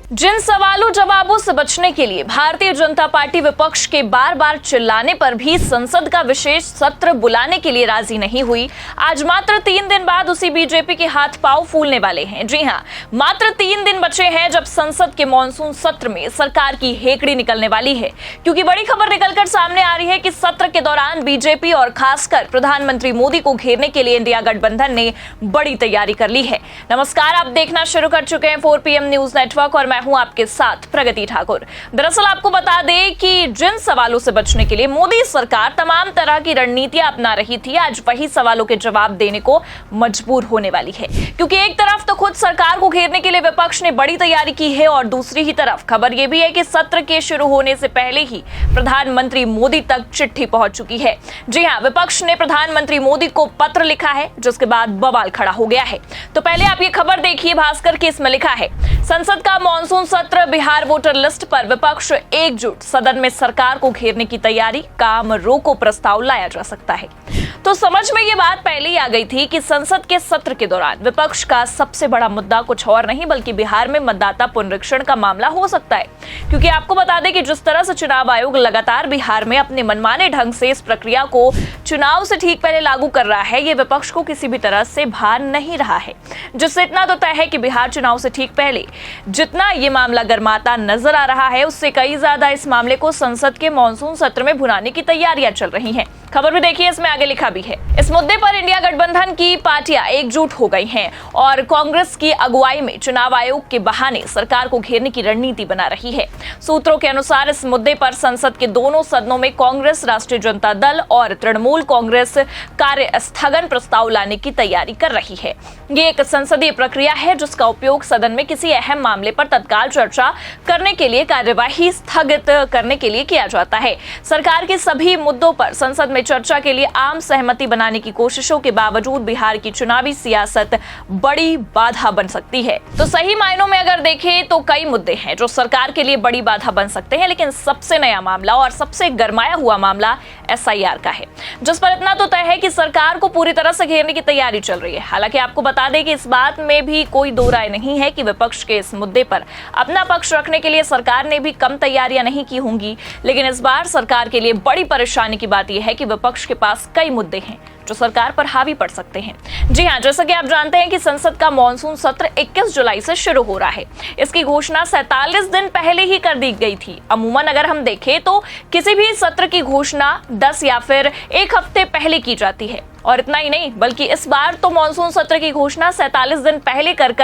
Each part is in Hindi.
जिन सवालों जवाबों से बचने के लिए भारतीय जनता पार्टी विपक्ष के बार बार चिल्लाने पर भी संसद का विशेष सत्र बुलाने के लिए राजी नहीं हुई, आज मात्र 3 दिन बाद उसी बीजेपी के हाथ पांव फूलने वाले हैं। जी हां, मात्र 3 दिन बचे हैं जब संसद के मॉनसून सत्र में सरकार की हेकड़ी निकलने वाली है, क्योंकि बड़ी खबर निकलकर सामने आ रही है कि सत्र के दौरान बीजेपी और खासकर प्रधानमंत्री मोदी को घेरने के लिए इंडिया गठबंधन ने बड़ी तैयारी कर ली है। नमस्कार, आप देखना शुरू कर चुके हैं 4 PM न्यूज नेटवर्क और मैं हूं आपके साथ प्रगति ठाकुर। दरअसल आपको बता दें कि जिन सवालों से बचने के लिए मोदी सरकार तमाम तरह की रणनीतियां अपना रही थी, आज वही सवालों के जवाब देने को मजबूर होने वाली है, क्योंकि एक तरफ तो खुद सरकार को घेरने के लिए विपक्ष ने बड़ी तैयारी की है और दूसरी ही तरफ खबर यह भी है कि सत्र के शुरू होने से पहले ही प्रधानमंत्री मोदी तक चिट्ठी पहुंच चुकी है। जी हां, विपक्ष ने प्रधानमंत्री मोदी को पत्र लिखा है, जिसके बाद बवाल खड़ा हो गया है। तो पहले आप ये खबर देखिए, भास्कर के इसमें लिखा है, संसद का मॉनसून सत्र, बिहार वोटर लिस्ट पर विपक्ष एकजुट, सदन में सरकार को घेरने की तैयारी, काम रोको प्रस्ताव लाया जा सकता है। तो समझ में ये बात पहले ही आ गई थी कि संसद के सत्र के दौरान विपक्ष का सबसे बड़ा मुद्दा कुछ और नहीं बल्कि बिहार में मतदाता पुनरीक्षण का मामला हो सकता है, क्योंकि आपको बता दें कि जिस तरह से चुनाव आयोग लगातार बिहार में अपने मनमाने ढंग से इस प्रक्रिया को चुनाव से ठीक पहले लागू कर रहा है, ये विपक्ष को किसी भी तरह से भा नहीं रहा है। जिससे इतना तो तय है कि बिहार चुनाव से ठीक पहले जितना ये मामला गर्माता नजर आ रहा है, उससे कई ज्यादा इस मामले को संसद के मॉनसून सत्र में भुनाने की तैयारियां चल रही हैं। खबर भी देखिए, इसमें आगे लिखा भी है, इस मुद्दे पर इंडिया गठबंधन की पार्टियां एकजुट हो गई हैं और कांग्रेस की अगुवाई में चुनाव आयोग के बहाने सरकार को घेरने की रणनीति बना रही है। सूत्रों के अनुसार इस मुद्दे पर संसद के दोनों सदनों में कांग्रेस, राष्ट्रीय जनता दल और तृणमूल कांग्रेस कार्य स्थगन प्रस्ताव लाने की तैयारी कर रही है। ये एक संसदीय प्रक्रिया है जिसका उपयोग सदन में किसी अहम मामले पर तत्काल चर्चा करने के लिए, कार्यवाही स्थगित करने के लिए किया जाता है। सरकार के सभी मुद्दों पर संसद में चर्चा के लिए आम सहमति बनाने की कोशिशों के बावजूद बिहार की चुनावी सियासत बड़ी बाधा बन सकती है। तो सही मायनों में अगर देखें तो कई मुद्दे हैं जो सरकार के लिए बड़ी बाधा बन सकते हैं, लेकिन सबसे नया मामला और सबसे गरमाया हुआ मामला SIR का है, जिस पर इतना तो तय है कि सरकार को पूरी तरह से घेरने की तैयारी चल रही है। हालांकि आपको बता दें कि इस बात में भी कोई दो राय नहीं है कि विपक्ष के इस मुद्दे पर अपना पक्ष रखने के लिए सरकार ने भी कम तैयारियां नहीं की होंगी, लेकिन इस बार सरकार के लिए बड़ी परेशानी की बात यह है कि विपक्ष के पास कई मुद्दे हैं जो सरकार पर हावी पड़ सकते हैं। जी हां, जैसा कि आप जानते हैं कि संसद का मॉनसून सत्र 21 जुलाई से शुरू हो रहा है। इसकी घोषणा 47 दिन पहले ही कर दी गई थी। अमूमन अगर हम देखें तो किसी भी सत्र की घोषणा 10 या फिर 1 हफ्ते पहले की जाती है, और इतना ही नहीं बल्कि इस बार तो मॉनसून सत्र की घोषणा 47 दिन पहले कर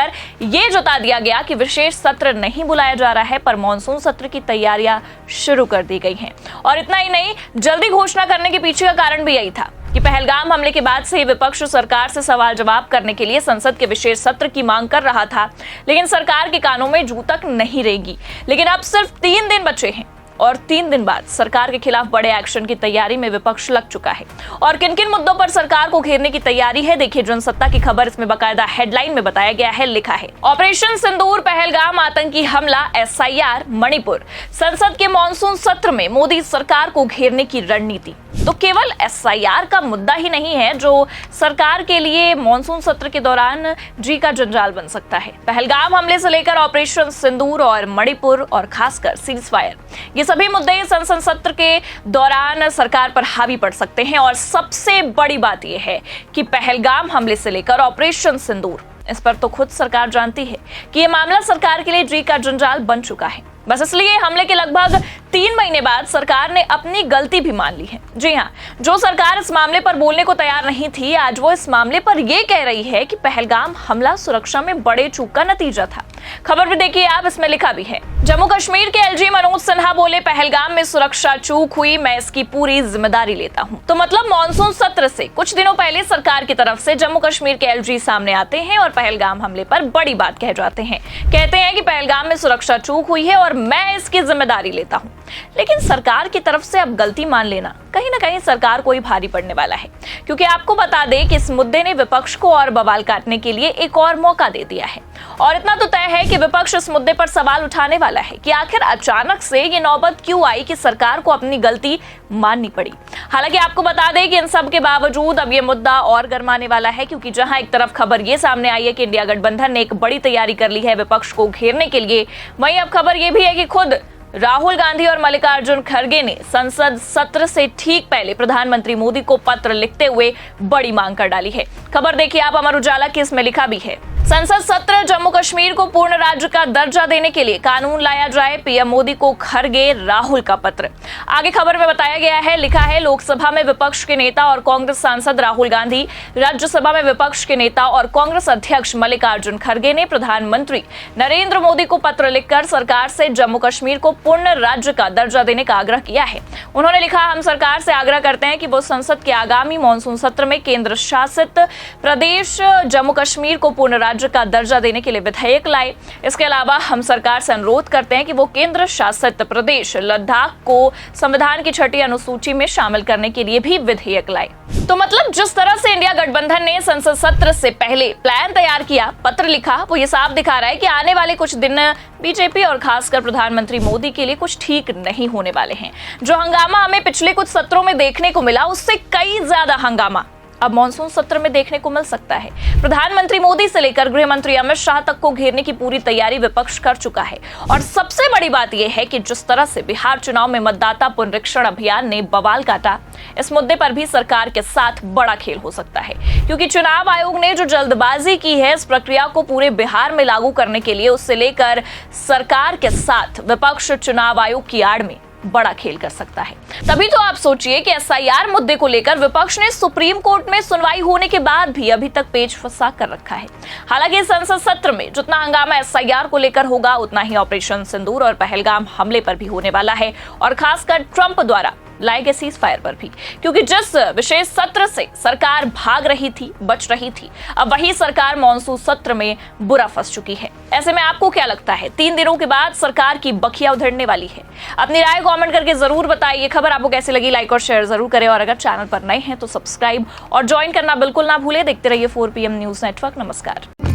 ये जता दिया गया कि विशेष सत्र नहीं बुलाया जा रहा है, पर मॉनसून सत्र की तैयारियां शुरू कर दी गई हैं। और इतना ही नहीं, जल्दी घोषणा करने के पीछे का कारण भी यही था कि पहलगाम हमले के बाद से ही विपक्ष सरकार से सवाल जवाब करने के लिए संसद के विशेष सत्र की मांग कर रहा था, लेकिन सरकार के कानों में जू तक नहीं रहेगी। लेकिन अब सिर्फ 3 दिन बचे हैं और 3 दिन बाद सरकार के खिलाफ बड़े एक्शन की तैयारी में विपक्ष लग चुका है। और किन किन मुद्दों पर सरकार को घेरने की तैयारी है, देखिए जनसत्ता की खबर, इसमें बाकायदा हेडलाइन में बताया गया है, लिखा है, ऑपरेशन सिंदूर, पहलगाम आतंकी हमला, SIR, मणिपुर, संसद के मॉनसून सत्र में मोदी सरकार को घेरने की रणनीति। तो केवल SIR का मुद्दा ही नहीं है जो सरकार के लिए मॉनसून सत्र के दौरान जी का जंजाल बन सकता है। पहलगाम हमले से लेकर ऑपरेशन सिंदूर और मणिपुर और खासकर सीजफायर, ये सभी मुद्दे संसद सत्र के दौरान सरकार पर हावी पड़ सकते हैं। और सबसे बड़ी बात यह है कि पहलगाम हमले से लेकर ऑपरेशन सिंदूर, इस पर तो खुद सरकार जानती है कि यह मामला सरकार के लिए जी का जंजाल बन चुका है। बस इसलिए हमले के लगभग 3 महीने बाद सरकार ने अपनी गलती भी मान ली है। जी हां, जो सरकार इस मामले पर बोलने को तैयार नहीं थी, आज वो इस मामले पर यह कह रही है कि पहलगाम हमला सुरक्षा में बड़े चूक का नतीजा था। खबर भी देखिए आप, इसमें लिखा भी है, जम्मू कश्मीर के LG मनोज सिन्हा बोले, पहलगाम में सुरक्षा चूक हुई, मैं इसकी पूरी जिम्मेदारी लेता हूं। तो मतलब मॉनसून सत्र से कुछ दिनों पहले सरकार की तरफ से जम्मू कश्मीर के LG सामने आते हैं और पहलगाम हमले पर बड़ी बात कह जाते हैं। कहते हैं कि पहलगाम में सुरक्षा चूक हुई है और मैं इसकी जिम्मेदारी लेता हूं। लेकिन सरकार की तरफ से अब गलती मान लेना कहीं ना कहीं सरकार को ही भारी पड़ने वाला है, क्योंकि आपको बता दें कि इस मुद्दे ने विपक्ष को और बवाल काटने के लिए एक और मौका दे दिया है। और इतना तो तय है कि विपक्ष इस मुद्दे पर सवाल उठाने वाला है कि आखिर अचानक से ये नौबत क्यों आई कि सरकार को अपनी गलती माननी पड़ी। हालांकि आपको बता दें कि इन सब के बावजूद अब ये मुद्दा और गर्माने वाला है, क्योंकि जहां एक तरफ खबर ये सामने आई है कि इंडिया गठबंधन ने एक बड़ी तैयारी कर ली है विपक्ष को घेरने के लिए, वहीं अब खबर ये भी है कि खुद राहुल गांधी और मल्लिकार्जुन खड़गे ने संसद सत्र से ठीक पहले प्रधानमंत्री मोदी को पत्र लिखते हुए बड़ी मांग कर डाली है। खबर देखिए आप, अमर उजाला की इसमें लिखा भी है, संसद सत्र जम्मू कश्मीर को पूर्ण राज्य का दर्जा देने के लिए कानून लाया जाए, पीएम मोदी को खड़गे राहुल का पत्र। आगे खबर में बताया गया है, लिखा है, लोकसभा में विपक्ष के नेता और कांग्रेस सांसद राहुल गांधी, राज्यसभा में विपक्ष के नेता और कांग्रेस अध्यक्ष मल्लिकार्जुन खड़गे ने प्रधानमंत्री नरेंद्र मोदी को पत्र लिखकर सरकार से जम्मू कश्मीर को पूर्ण राज्य का दर्जा देने का आग्रह किया है। उन्होंने लिखा, हम सरकार से आग्रह करते हैं कि वो संसद के आगामी मानसून सत्र में केंद्र शासित प्रदेश जम्मू कश्मीर को पूर्ण राज्य का दर्जा देने के लिए विधेयक लाए। इसके अलावा हम सरकार से अनुरोध करते हैं कि वो केंद्र शासित प्रदेश लद्दाख को संविधान की 6ठी अनुसूची में शामिल करने के लिए भी विधेयक लाए। तो मतलब जिस तरह से इंडिया गठबंधन ने संसद सत्र से पहले प्लान तैयार किया, पत्र लिखा, वो ये साफ दिखा रहा है कि आने वाले कुछ दिन बीजेपी और खासकर प्रधानमंत्री मोदी के लिए कुछ ठीक नहीं होने वाले हैं। जो हंगामा हमें पिछले कुछ सत्रों में देखने को मिला, उससे कई ज्यादा हंगामा अब मॉनसून सत्र में देखने को मिल सकता है। प्रधानमंत्री मोदी से लेकर गृह मंत्री अमित शाह तक को घेरने की पूरी तैयारी विपक्ष कर चुका है। और सबसे बड़ी बात यह है कि जिस तरह से बिहार चुनाव में मतदाता पुनरीक्षण अभियान ने बवाल काटा, इस मुद्दे पर भी सरकार के साथ बड़ा खेल हो सकता है, क्योंकि चुनाव आयोग ने जो जल्दबाजी की है इस प्रक्रिया को पूरे बिहार में लागू करने के लिए, उससे लेकर सरकार के साथ विपक्ष चुनाव आयोग की आड़ में बड़ा खेल कर सकता है। तभी तो आप सोचिए कि एसआईआर मुद्दे को लेकर विपक्ष ने सुप्रीम कोर्ट में सुनवाई होने के बाद भी अभी तक पेच फंसा कर रखा है। हालांकि संसद सत्र में जितना हंगामा एसआईआर को लेकर होगा, उतना ही ऑपरेशन सिंदूर और पहलगाम हमले पर भी होने वाला है, और खासकर ट्रंप द्वारा लाए गए सीज फायर पर भी, क्योंकि जिस विशेष सत्र से सरकार भाग रही थी, बच रही थी, अब वही सरकार मॉनसून सत्र में बुरा फंस चुकी है। ऐसे में आपको क्या लगता है, 3 दिनों के बाद सरकार की बखिया उधड़ने वाली है? अपनी राय कमेंट करके जरूर बताइए। खबर आपको कैसी लगी, लाइक और शेयर जरूर करें, और अगर चैनल पर नए हैं तो सब्सक्राइब और ज्वाइन करना बिल्कुल ना भूले। देखते रहिए 4 PM न्यूज नेटवर्क। नमस्कार।